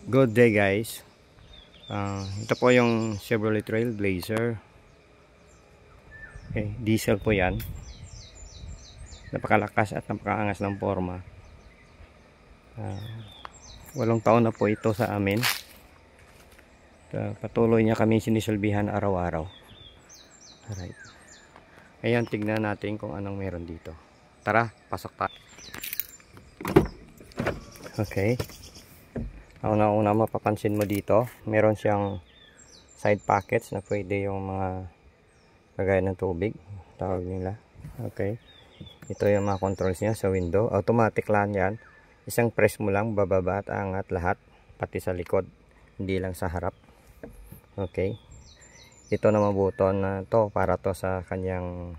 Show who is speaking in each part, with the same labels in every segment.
Speaker 1: Good day guys. Ito po yung Chevrolet Trailblazer. Okay, diesel po yan. Napakalakas at napakaangas ng forma. 8 taon na po ito sa amin. Patuloy niya kami sinisilbihan araw-araw. Alright. Ayan, tignan natin kung anong meron dito. Tara, pasok tayo. Okay. Una mapapansin mo dito, meron siyang side pockets na pwede yung mga kagaya ng tubig, tawag nila. Okay. Ito yung mga controls niya sa window. Automatic lang yan. Isang press mo lang, bababa at angat lahat, pati sa likod, hindi lang sa harap. Okay. Ito naman button na to para to sa kanyang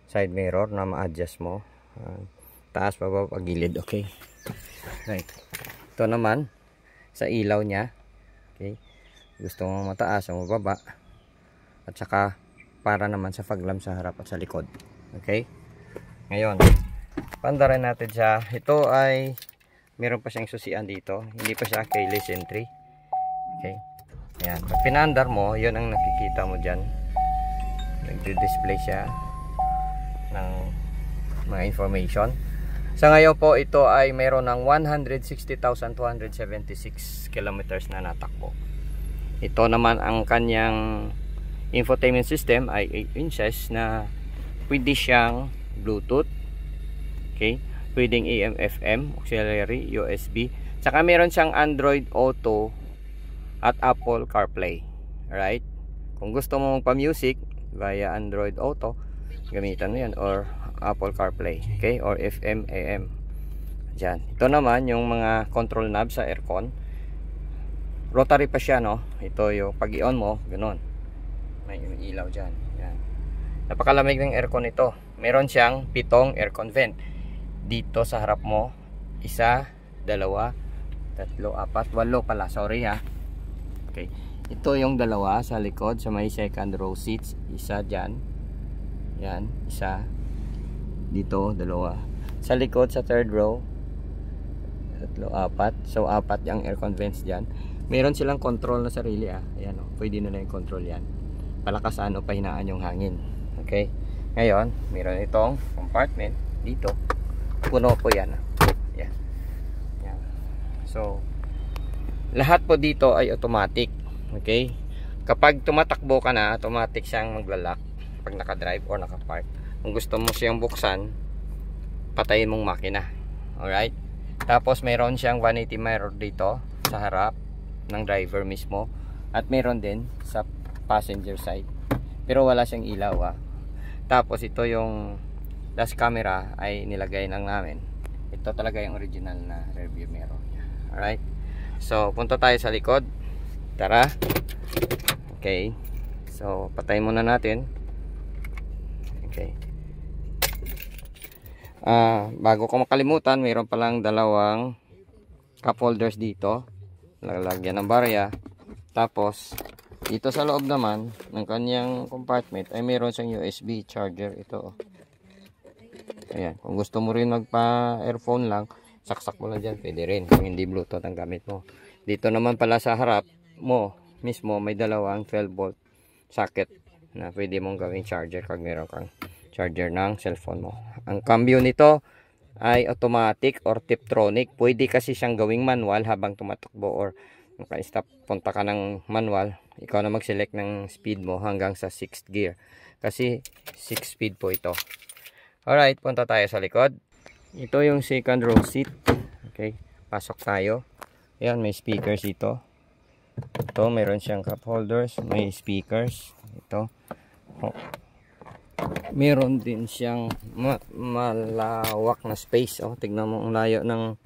Speaker 1: side mirror na ma-adjust mo. Taas, bababa, gilid. Okay. Right. Ito naman sa ilaw niya. Okay. Gusto mo mataas o mababa. At saka para naman sa paglam sa harap at sa likod. Okay. Ngayon, pandarin natin siya. Ito ay meron pa siyang susian dito. Hindi pa siya keyless entry. Okay. Ayan. Pag pinandar mo, yun ang nakikita mo dyan. Nagdi-display siya ng mga information. Sa ngayon po, ito ay mayroon ng 160,276 kilometers na natakbo. Ito naman ang kanyang infotainment system ay 8 inches na pwede siyang Bluetooth. Okay? Pwedeng AM, FM, auxiliary, USB. Saka meron siyang Android Auto at Apple CarPlay. Alright? Kung gusto mo magpa-music via Android Auto, gamitan mo yan, or Apple CarPlay, okay, or FM, AM. Diyan. Ito naman yung mga control knob sa aircon. Rotary pa siya, no? Ito yung pag i-on mo, ganoon. May ilaw diyan. Yan. Napakalamig ng aircon ito. Meron siyang 7 aircon vent. Dito sa harap mo, 1, 2, 3, 4, 8 pala. Sorry ha. Okay. Ito yung dalawa sa likod sa may second row seats. Isa diyan. Yan, isa dito, 2 sa likod sa third row, 3, 4. So 4 yung aircon vents dyan. Meron silang control na sarili. Ayan, pwede na yung control yan, palakasan o pahinaan yung hangin. Okay. Ngayon meron itong compartment dito, puno po yan. Yan. Yan. So lahat po dito ay automatic. Okay. Kapag tumatakbo ka na, automatic siyang maglalak pag nakadrive or nakapark. Kung gusto mo siyang buksan, patayin mong makina. Alright. Tapos meron siyang 180 mirror dito sa harap ng driver mismo. At meron din sa passenger side. Pero wala siyang ilaw. Tapos ito yung dash camera ay nilagay lang namin. Ito talaga yung original na rear view mirror. Alright. So punta tayo sa likod. Tara. Okay. So patayin muna natin. Okay. Bago ko makalimutan, mayroon palang 2 cup holders dito, lalagyan ng barya. Tapos dito sa loob naman ng kanyang compartment ay mayroon siyang USB charger. Ito. Ayan, kung gusto mo rin magpa earphone lang, saksak mo lang dyan, pwede rin kung hindi Bluetooth ang gamit mo. Dito naman pala sa harap mo mismo may 2 12 volt socket na pwede mong gawing charger kung meron kang charger ng cellphone mo. Ang cambio nito ay automatic or Tiptronic. Pwede kasi siyang gawing manual habang tumatakbo or naka-stop, punta ka ng manual. Ikaw na mag-select ng speed mo hanggang sa 6th gear. Kasi 6 speed po ito. Alright, punta tayo sa likod. Ito yung second row seat. Okay, pasok tayo. Ayan, may speakers dito. Ito, meron siyang cup holders. May speakers. Ito. Meron din siyang malawak na space. Tignan mo ang layo ng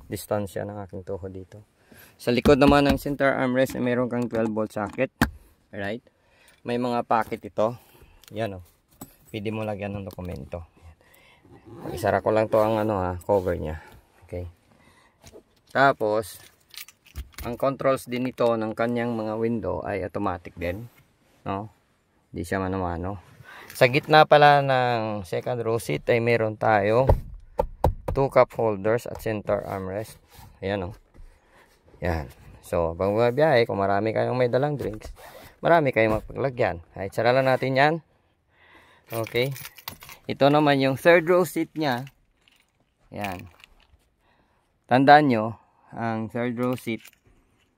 Speaker 1: distansya ng aking tuhod dito. Sa likod naman ng center armrest, meron kang 12 volt socket. Alright. May mga pocket ito. Yan pwede mo lagyan ng dokumento. Isara ko lang to ang cover niya. Okay. Tapos ang controls din nito ng kanyang mga window ay automatic din. Hindi siya mano-mano. Sa gitna pala ng second row seat ay meron tayong 2 cup holders at center armrest. Ayan Yan. So, pag bumabiyahe, kung marami kayong may dalang drinks, marami kayong magpaglagyan. Ay, sara lang natin yan. Okay. Ito naman yung third row seat niya. Yan. Tandaan nyo, ang third row seat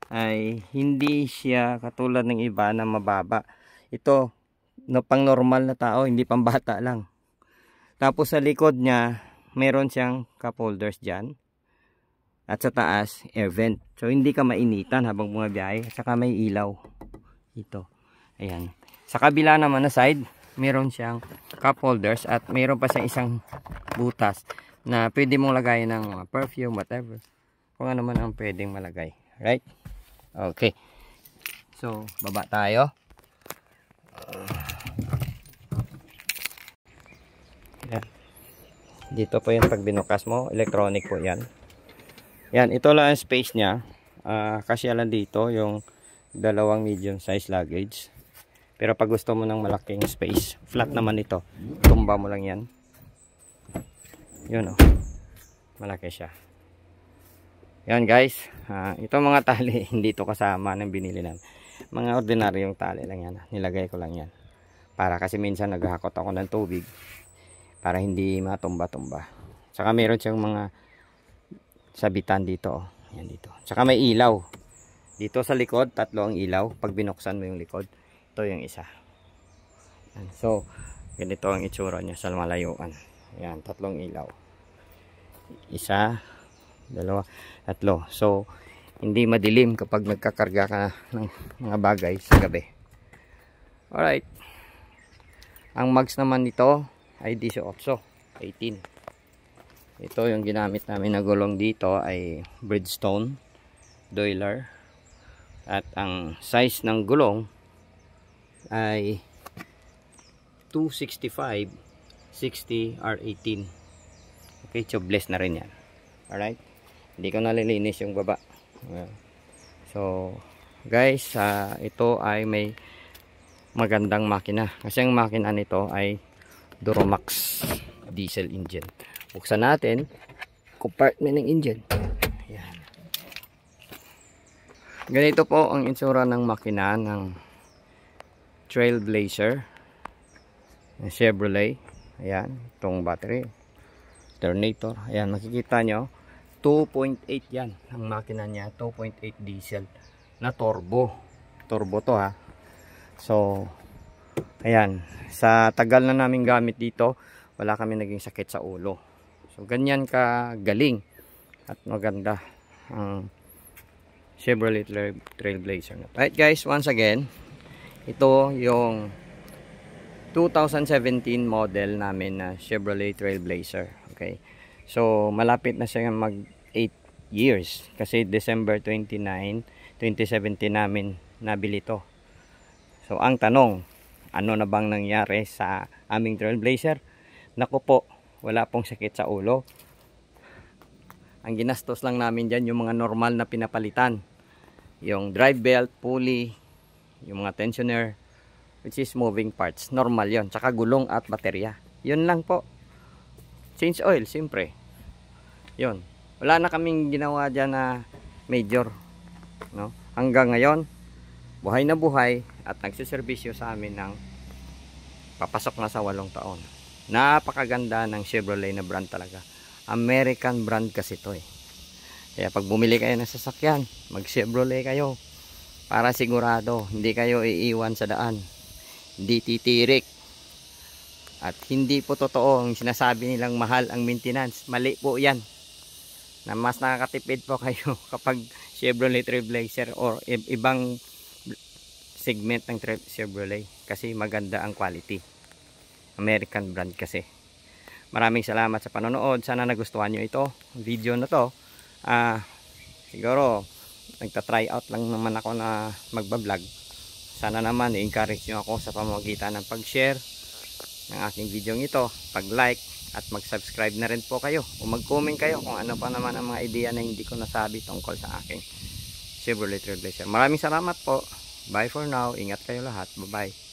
Speaker 1: ay hindi siya katulad ng iba na mababa. Ito, no, pang normal na tao, hindi pang bata lang. Tapos sa likod niya, meron siyang cup holders dyan. At sa taas, air vent. So, hindi ka mainitan habang bumabiyahe. At saka may ilaw. Ito. Ayan. Sa kabila naman na side, meron siyang cup holders. At meron pa siyang isang butas na pwede mong lagay ng mga perfume, whatever. Kung ano man ang pwedeng malagay. Right? Okay. So, baba tayo. Ayan. Dito po yung pag binukas mo. Electronic po yan. Yan, ito lang ang space niya. Kasi lang dito yung dalawang medium size luggage. Pero pag gusto mo ng malaking space, flat naman ito. Tumba mo lang yan. Yun oh. Malaki siya. Yan guys. Ito mga tali, hindi ito kasama ng binili namin. Mga ordinaryong tali lang yan. Nilagay ko lang yan. Para kasi minsan naghahakot ako ng tubig. Para hindi matumba-tumba. Saka meron siyang mga sabitan dito. Yan dito. Saka may ilaw. Dito sa likod, 3 ang ilaw. Pag binuksan mo yung likod, ito yung isa. Yan. So, ganito ang itsura niya sa malayuan. Yan, 3 ilaw. 1, 2, 3. So, hindi madilim kapag nagkakarga ka ng mga bagay sa gabi. Alright. Ang mags naman nito ay 18. Ito yung ginamit namin na gulong dito ay Bridgestone Doyler. At ang size ng gulong ay 265 60 R18. Okay, tubeless na rin yan. Alright. Hindi ko nalilinis yung baba. So, guys, ito ay may magandang makina. Kasi ang makina nito ay Duramax diesel engine. Buksan natin compartment ng engine. Ayan. Ganito po ang itsura ng makina ng Trailblazer ng Chevrolet. Ayan, itong battery alternator. Ayan, makikita nyo 2.8 yan ang makina niya. 2.8 diesel na turbo. Turbo to ha. So, ayan, sa tagal na namin gamit dito, wala kami naging sakit sa ulo. So, ganyan ka galing at maganda ang Chevrolet Trailblazer. Right guys, once again, ito yung 2017 model namin na Chevrolet Trailblazer. Okay. So, malapit na siya mag 8 years. Kasi December 29, 2017 namin nabili to. So, ang tanong, ano na bang nangyari sa aming Trailblazer? Naku po, wala pong sakit sa ulo. Ang ginastos lang namin dyan yung mga normal na pinapalitan. Yung drive belt, pulley, yung mga tensioner, which is moving parts. Normal yon. Tsaka gulong at baterya. Yun lang po. Change oil, siyempre. Yun. Wala na kaming ginawa dyan na major. No? Hanggang ngayon, buhay na buhay at nagsiservisyo sa amin ng papasok na sa 8 taon. Napakaganda ng Chevrolet na brand talaga. American brand kasi ito eh. Kaya pag bumili kayo ng sasakyan, mag Chevrolet kayo. Para sigurado, hindi kayo iiwan sa daan. Hindi titirik. At hindi po totoo ang sinasabi nilang mahal ang maintenance. Mali po yan. Na mas nakakatipid po kayo kapag Chevrolet Trailblazer or ibang segment ng Chevrolet. Kasi maganda ang quality. American brand kasi. Maraming salamat sa panonood. Sana nagustuhan nyo ito. Video na to. Siguro nagta-try out lang naman ako na magbablog. Sana naman i-encourage nyo ako sa pamamagitan ng pag-share ng aking video ito, pag-like at mag-subscribe na rin po kayo o mag-comment kayo kung ano pa naman ang mga idea na hindi ko nasabi tungkol sa aking Chevrolet Trailblazer. Maraming salamat po. Bye for now. Ingat kayo lahat. Bye-bye.